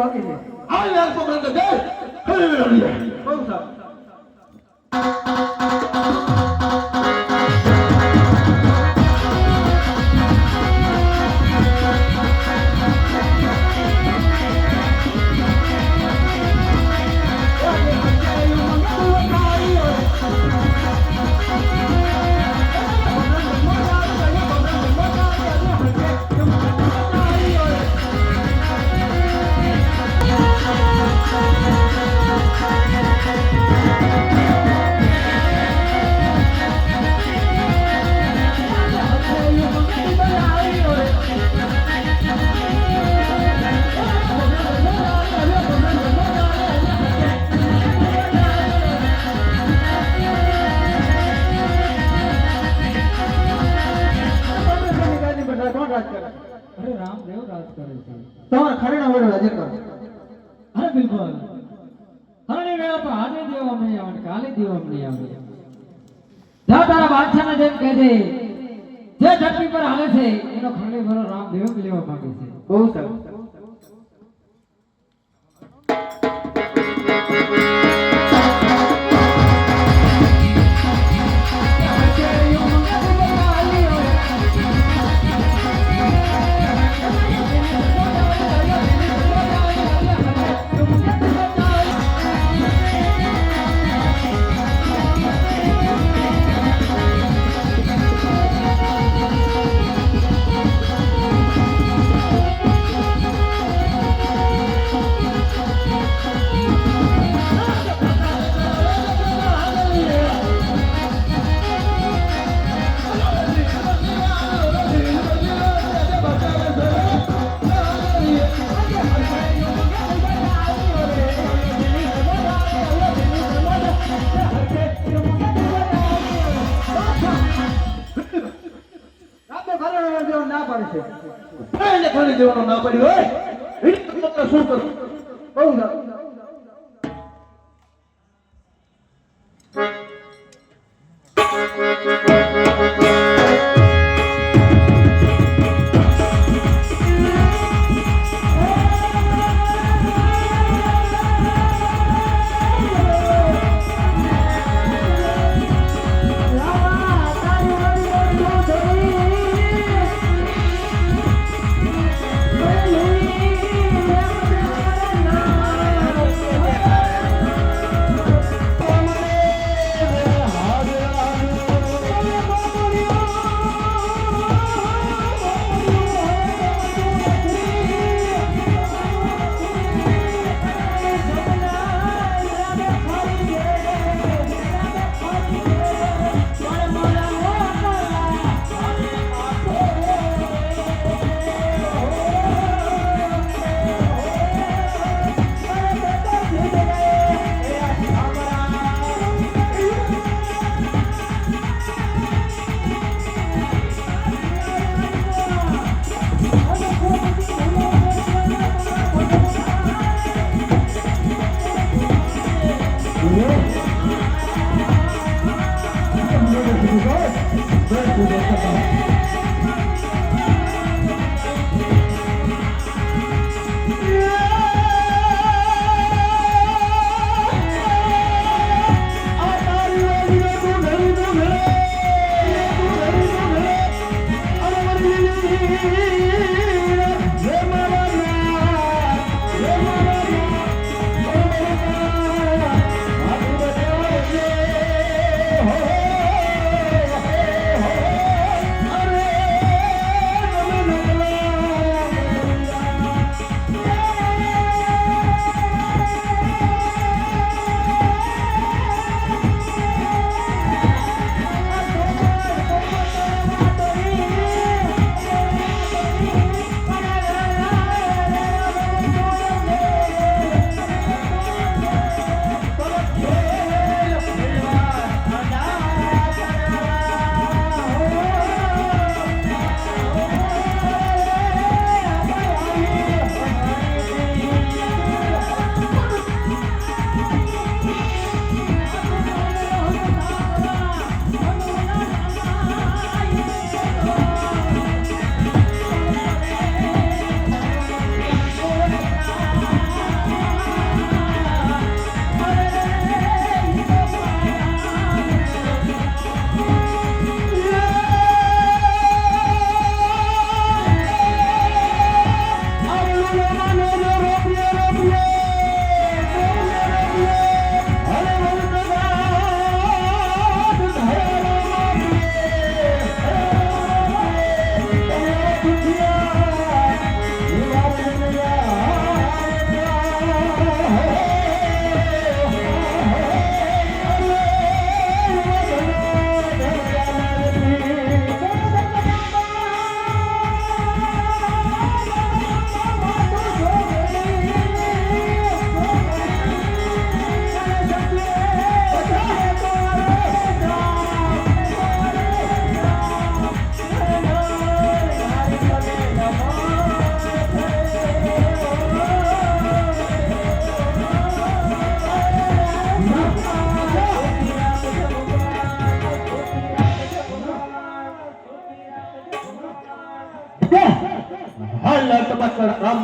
બાકી છે હાલ યાર છોકરાને જય બહુ સારું અરે રામદેવ રાજ કરે છે તમારા ખરેણા વડે હાજર કરો અરે બિલકુલ હરણી વેળા તો આજે દેવા નહીં આવે કાલે દેવા નહીં આવે જા તારા બાદશાહને જેમ કહે દે જે ધરતી પર હાલે છે એનો ખરણી વેળો રામદેવ લેવા માંગે છે બહુ સારું ના પાડે છે એને ખાલી દેવાનો ના પડ્યો હોય એટલે શું કરું બહુ સારું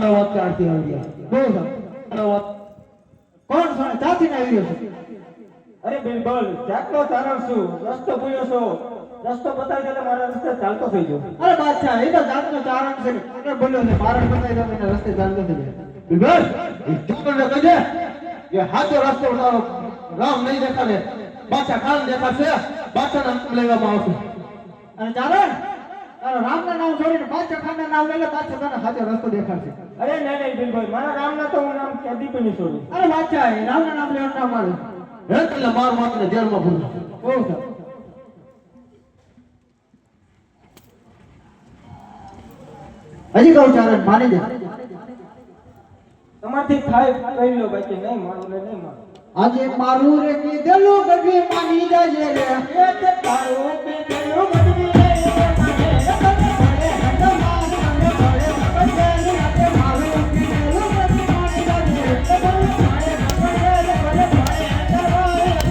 આનો વાત ચારથી આવી ગયા. બહુ સાહેબ. આનો વાત કોણ છે ચાથી ના આવી રહ્યો છે? અરે બિલકુલ જાતનો ચારણ છું રસ્તો ભૂલ્યો છો રસ્તો બતાવી દે મારા રસ્તે ચાલતો થઈ ગયો અરે બાદશાહ એ તો જાતનું ચારણ છે એટલે બોલ્યો છે મારા બતાવી દો એના રસ્તે ચાલતો થઈ જાય. બિલકુલ એ ચોરને કહેજે કે હાચો રસ્તો તારો રામ નહીં દેખાડે બાદશાહ ખાન દેખાડશે બાદશાહના નામ લેવામાં આવશે. અને ચારણ તારા રામના નામ છોડીને બાદશાહ ખાનના નામ લઈ લે બાદશાહ તને સાચો રસ્તો દેખાડશે. અરે નહીં બિલકુલ મારા રામના તો હું નામ કદી પણ નહીં છોડું અરે બાદશાહ એ રામના નામ લેવાનું ના મારું. હે એટલે માર માતને જેલમાં પૂરું. બહુ સાહેબ. હજી કહું ચારણ માની જા. તમારથી થાય કહી લો બાકી નહીં મારું ને નહીં મારું આજે મારું રે કીધેલું ગઢવી માની જાજે રે. એક તારું કીધેલું ગઢવી રે માને મને ભલે હટમાં મને ભલે ભલે આજે મારું કીધેલું ગઢવી માની જાજે રે ભલે ભલે ભલે ભલે ભલે આજે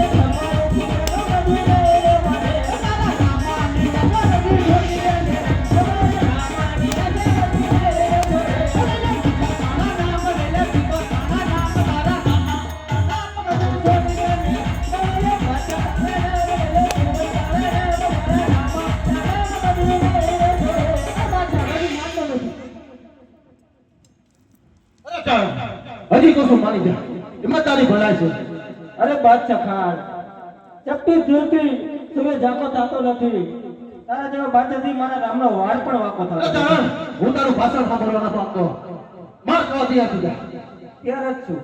તમારું કીધેલું ગઢવી રે માને તારા રામાની ગઢવી રે તમારા રામાની ગઢવી રે તારા નામ લે તીકો તારા નામ તારા હજી કશું માની જા એમાં તારી ભલાઈ છે. અરે બાદશાહ ખાન ચપટી દૂરથી તમે જાકો થતો નથી તારા જેવા બાદશાહથી મારા રામનો વાળ પણ વાકો થતો અરે ચારણ, હું તારું ભાષણ સાંભળવા નથી માંગતો. માર કહેવાથી આપી જા. ત્યારે જ છું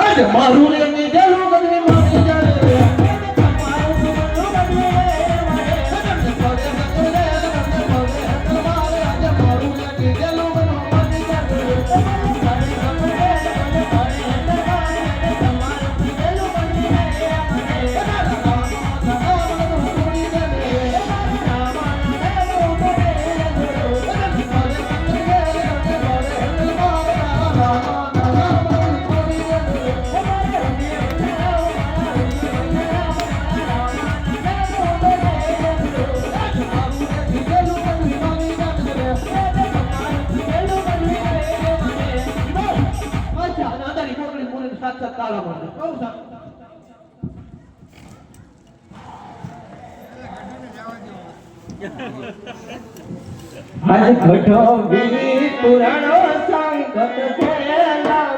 આજે મારું રે કીધેલું ગઢવી માની જાજે રે. સાક્ષાત કાળા માટે. બહુ સારું. આજ ઘટો વિવિધ પુરાણો સંગત થયેલા